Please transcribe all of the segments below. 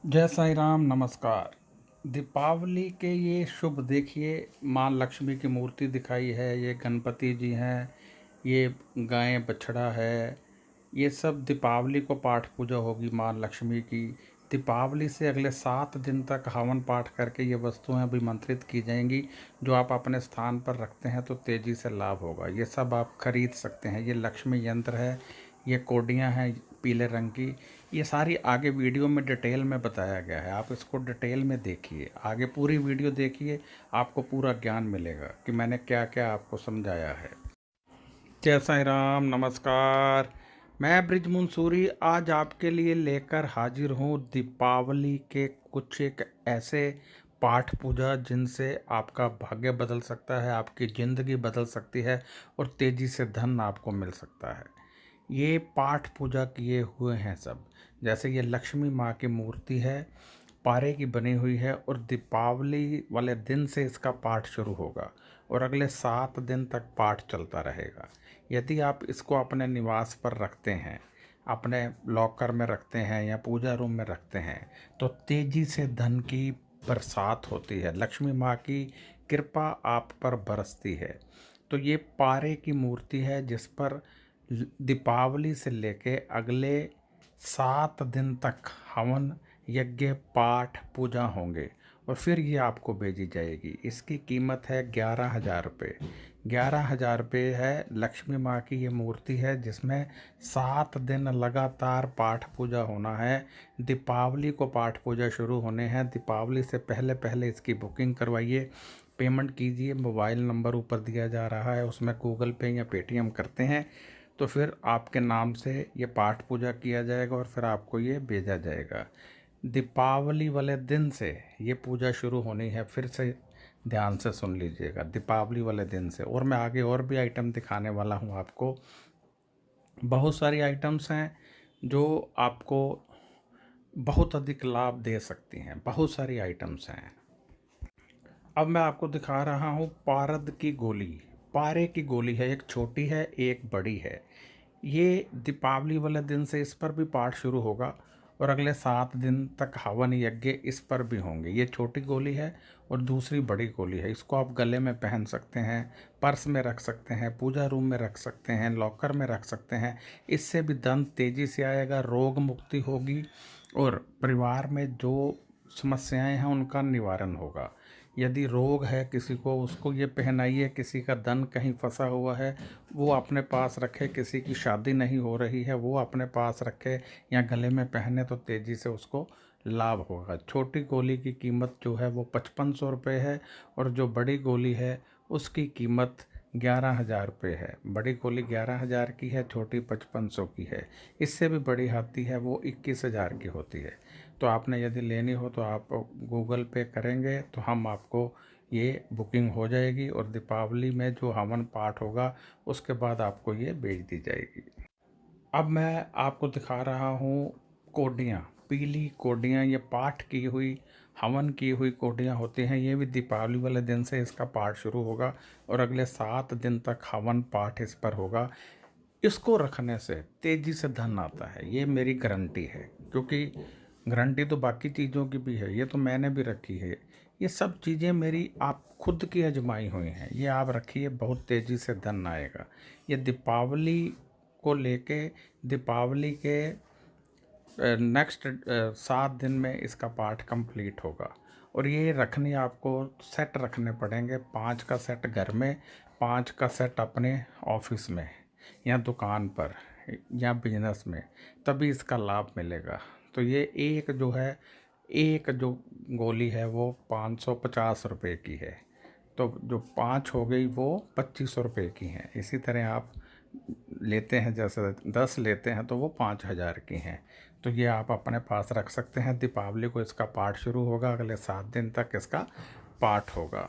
जय साईं राम, नमस्कार। दीपावली के ये शुभ देखिए, माँ लक्ष्मी की मूर्ति दिखाई है, ये गणपति जी हैं, ये गाय बछड़ा है। ये सब दीपावली को पाठ पूजा होगी माँ लक्ष्मी की। दीपावली से अगले 7 दिन तक हवन पाठ करके ये वस्तुएं अभिमंत्रित की जाएंगी। जो आप अपने स्थान पर रखते हैं तो तेज़ी से लाभ होगा। ये सब आप खरीद सकते हैं। ये लक्ष्मी यंत्र है, ये कोडियाँ हैं पीले रंग की। ये सारी आगे वीडियो में डिटेल में बताया गया है, आप इसको डिटेल में देखिए, आगे पूरी वीडियो देखिए, आपको पूरा ज्ञान मिलेगा कि मैंने क्या क्या आपको समझाया है। जय साईं राम, नमस्कार। मैं ब्रिज मंसूरी आज आपके लिए लेकर हाजिर हूँ दीपावली के कुछ एक ऐसे पाठ पूजा जिनसे आपका भाग्य बदल सकता है, आपकी ज़िंदगी बदल सकती है और तेज़ी से धन आपको मिल सकता है। ये पाठ पूजा किए हुए हैं सब। जैसे ये लक्ष्मी माँ की मूर्ति है, पारे की बनी हुई है और दीपावली वाले दिन से इसका पाठ शुरू होगा और अगले 7 दिन तक पाठ चलता रहेगा। यदि आप इसको अपने निवास पर रखते हैं, अपने लॉकर में रखते हैं या पूजा रूम में रखते हैं, तो तेज़ी से धन की बरसात होती है, लक्ष्मी माँ की कृपा आप पर बरसती है। तो ये पारे की मूर्ति है जिस पर दीपावली से लेके अगले 7 दिन तक हवन यज्ञ पाठ पूजा होंगे और फिर ये आपको भेजी जाएगी। इसकी कीमत है 11,000 रुपये। 11,000 रुपये है। लक्ष्मी माँ की ये मूर्ति है जिसमें 7 दिन लगातार पाठ पूजा होना है। दीपावली को पाठ पूजा शुरू होने हैं। दीपावली से पहले पहले इसकी बुकिंग करवाइए, पेमेंट कीजिए। मोबाइल नंबर ऊपर दिया जा रहा है, उसमें गूगल पे या पेटीएम करते हैं तो फिर आपके नाम से ये पाठ पूजा किया जाएगा और फिर आपको ये भेजा जाएगा। दीपावली वाले दिन से ये पूजा शुरू होनी है, फिर से ध्यान से सुन लीजिएगा, दीपावली वाले दिन से। और मैं आगे और भी आइटम दिखाने वाला हूँ आपको। बहुत सारी आइटम्स हैं जो आपको बहुत अधिक लाभ दे सकती हैं, बहुत सारी आइटम्स हैं। अब मैं आपको दिखा रहा हूँ पारद की गोली। पारे की गोली है, एक छोटी है एक बड़ी है। ये दीपावली वाले दिन से इस पर भी पाठ शुरू होगा और अगले 7 दिन तक हवन यज्ञ इस पर भी होंगे। ये छोटी गोली है और दूसरी बड़ी गोली है। इसको आप गले में पहन सकते हैं, पर्स में रख सकते हैं, पूजा रूम में रख सकते हैं, लॉकर में रख सकते हैं। इससे भी धन तेज़ी से आएगा, रोग मुक्ति होगी और परिवार में जो समस्याएं हैं उनका निवारण होगा। यदि रोग है किसी को, उसको ये पहनाइए। किसी का धन कहीं फंसा हुआ है वो अपने पास रखे, किसी की शादी नहीं हो रही है वो अपने पास रखे या गले में पहने तो तेज़ी से उसको लाभ होगा। छोटी गोली की कीमत जो है वो 5500 रुपये है और जो बड़ी गोली है उसकी कीमत 11,000 रुपये है। बड़ी गोली 11,000 की है, छोटी 5500 की है। इससे भी बड़ी आती है वो 21,000 की होती है। तो आपने यदि लेनी हो तो आप गूगल पे करेंगे तो हम आपको ये बुकिंग हो जाएगी और दीपावली में जो हवन पाठ होगा उसके बाद आपको ये भेज दी जाएगी। अब मैं आपको दिखा रहा हूँ कोडियाँ, पीली कोडियाँ। ये पाठ की हुई, हवन की हुई कोडियाँ होती हैं। ये भी दीपावली वाले दिन से इसका पाठ शुरू होगा और अगले 7 दिन तक हवन पाठ इस पर होगा। इसको रखने से तेज़ी से धन आता है, ये मेरी गारंटी है। क्योंकि गारंटी तो बाकी चीज़ों की भी है, ये तो मैंने भी रखी है। ये सब चीज़ें मेरी आप खुद की आजमाई हुई हैं। ये आप रखिए, बहुत तेज़ी से धन आएगा। ये दीपावली को लेके दीपावली के नेक्स्ट 7 दिन में इसका पाठ कंप्लीट होगा। और ये रखनी आपको सेट रखने पड़ेंगे, 5 का सेट घर में, 5 का सेट अपने ऑफिस में या दुकान पर या बिजनेस में, तभी इसका लाभ मिलेगा। तो ये एक जो है, एक जो गोली है वो 550 रुपये की है। तो जो 5 हो गई वो 2500 रुपये की हैं। इसी तरह आप लेते हैं, जैसे 10 लेते हैं तो वो 5,000 की हैं। तो ये आप अपने पास रख सकते हैं। दीपावली को इसका पाठ शुरू होगा, अगले 7 दिन तक इसका पाठ होगा।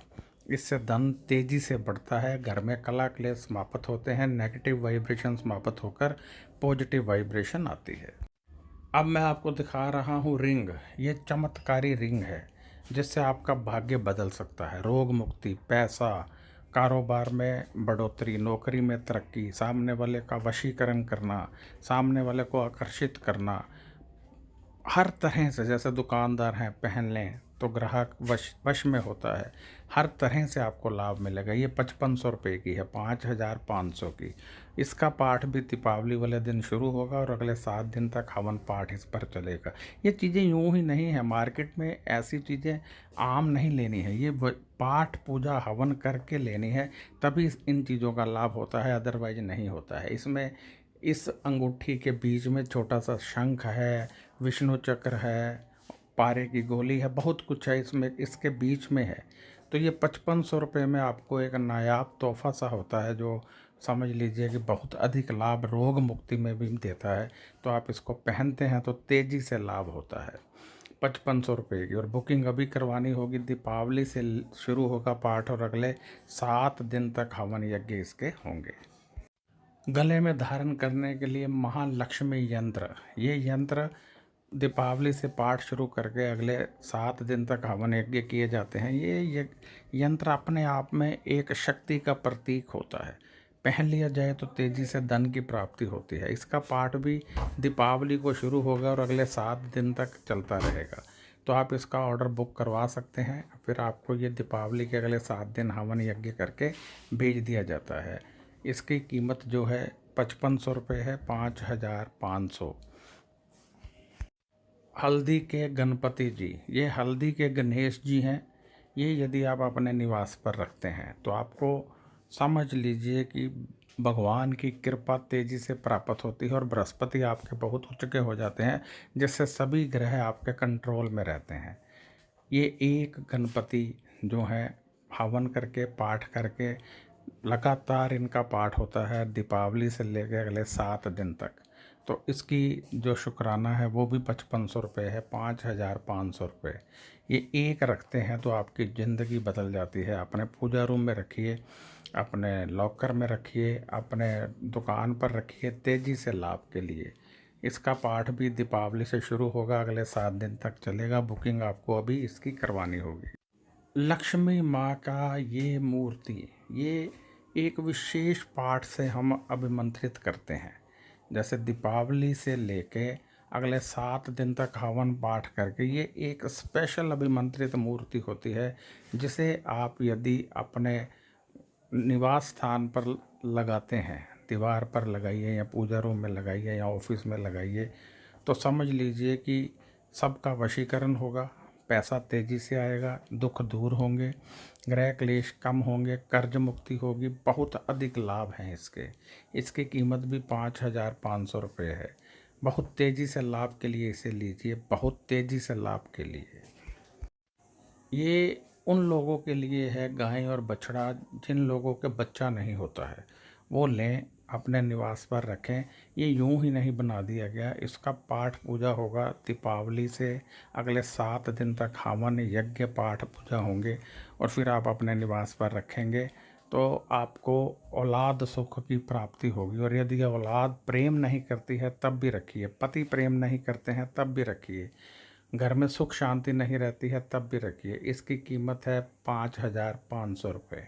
इससे धन तेजी से बढ़ता है, घर में कला क्लेश समाप्त होते हैं, नेगेटिव वाइब्रेशन समाप्त होकर पॉजिटिव वाइब्रेशन आती है। अब मैं आपको दिखा रहा हूँ रिंग। ये चमत्कारी रिंग है जिससे आपका भाग्य बदल सकता है। रोग मुक्ति, पैसा, कारोबार में बढ़ोतरी, नौकरी में तरक्की, सामने वाले का वशीकरण करना, सामने वाले को आकर्षित करना, हर तरह से। जैसे दुकानदार हैं, पहन लें तो ग्राहक वश में होता है। हर तरह से आपको लाभ मिलेगा। ये 5500 रुपये की है, 5500 की। इसका पाठ भी दीपावली वाले दिन शुरू होगा और अगले 7 दिन तक हवन पाठ इस पर चलेगा। ये चीज़ें यूं ही नहीं है, मार्केट में ऐसी चीज़ें आम नहीं लेनी है। ये पाठ पूजा हवन करके लेनी है, तभी इन चीज़ों का लाभ होता है, अदरवाइज नहीं होता है। इसमें इस अंगूठी के बीच में छोटा सा शंख है, विष्णु चक्र है, पारे की गोली है, बहुत कुछ है इसमें, इसके बीच में है। तो ये 5500 रुपये में आपको एक नायाब तोहफा सा होता है, जो समझ लीजिए कि बहुत अधिक लाभ रोग मुक्ति में भी देता है। तो आप इसको पहनते हैं तो तेज़ी से लाभ होता है। 5500 रुपये की, और बुकिंग अभी करवानी होगी। दीपावली से शुरू होगा पाठ और अगले 7 दिन तक हवन यज्ञ इसके होंगे। गले में धारण करने के लिए महालक्ष्मी यंत्र। ये यंत्र दीपावली से पाठ शुरू करके अगले 7 दिन तक हवन यज्ञ किए जाते हैं। ये यंत्र अपने आप में एक शक्ति का प्रतीक होता है। पहन लिया जाए तो तेज़ी से धन की प्राप्ति होती है। इसका पाठ भी दीपावली को शुरू होगा और अगले 7 दिन तक चलता रहेगा। तो आप इसका ऑर्डर बुक करवा सकते हैं, फिर आपको ये दीपावली के अगले 7 दिन हवन यज्ञ करके भेज दिया जाता है। इसकी कीमत जो है 5500 रुपये है, 5500। हल्दी के गणपति जी, ये हल्दी के गणेश जी हैं। ये यदि आप अपने निवास पर रखते हैं तो आपको समझ लीजिए कि भगवान की कृपा तेज़ी से प्राप्त होती है और बृहस्पति आपके बहुत उच्च के हो जाते हैं, जिससे सभी ग्रह आपके कंट्रोल में रहते हैं। ये एक गणपति जो है हवन करके पाठ करके लगातार इनका पाठ होता है दीपावली से लेकर अगले 7 दिन तक। तो इसकी जो शुक्राना है वो भी 5500 रुपये है, 5500 रुपये। ये एक रखते हैं तो आपकी ज़िंदगी बदल जाती है। अपने पूजा रूम में रखिए, अपने लॉकर में रखिए, अपने दुकान पर रखिए, तेज़ी से लाभ के लिए। इसका पाठ भी दीपावली से शुरू होगा, अगले 7 दिन तक चलेगा। बुकिंग आपको अभी इसकी करवानी होगी। लक्ष्मी माँ का ये मूर्ति, ये एक विशेष पाठ से हम अभिमंत्रित करते हैं। जैसे दीपावली से लेके अगले 7 दिन तक हवन पाठ करके ये एक स्पेशल अभिमंत्रित मूर्ति होती है, जिसे आप यदि अपने निवास स्थान पर लगाते हैं, दीवार पर लगाइए या पूजा रूम में लगाइए या ऑफिस में लगाइए, तो समझ लीजिए कि सबका वशीकरण होगा, पैसा तेज़ी से आएगा, दुख दूर होंगे, ग्रह क्लेश कम होंगे, कर्ज मुक्ति होगी। बहुत अधिक लाभ हैं इसके। इसकी कीमत भी 5500 रुपये है। बहुत तेज़ी से लाभ के लिए इसे लीजिए, बहुत तेज़ी से लाभ के लिए। ये उन लोगों के लिए है, गाय और बछड़ा, जिन लोगों के बच्चा नहीं होता है, वो लें, अपने निवास पर रखें। ये यूं ही नहीं बना दिया गया। इसका पाठ पूजा होगा दीपावली से अगले 7 दिन तक हवन यज्ञ पाठ पूजा होंगे और फिर आप अपने निवास पर रखेंगे तो आपको औलाद सुख की प्राप्ति होगी। और यदि औलाद प्रेम नहीं करती है तब भी रखिए, पति प्रेम नहीं करते हैं तब भी रखिए, घर में सुख शांति नहीं रहती है तब भी रखिए। इसकी कीमत है 5500 रुपये।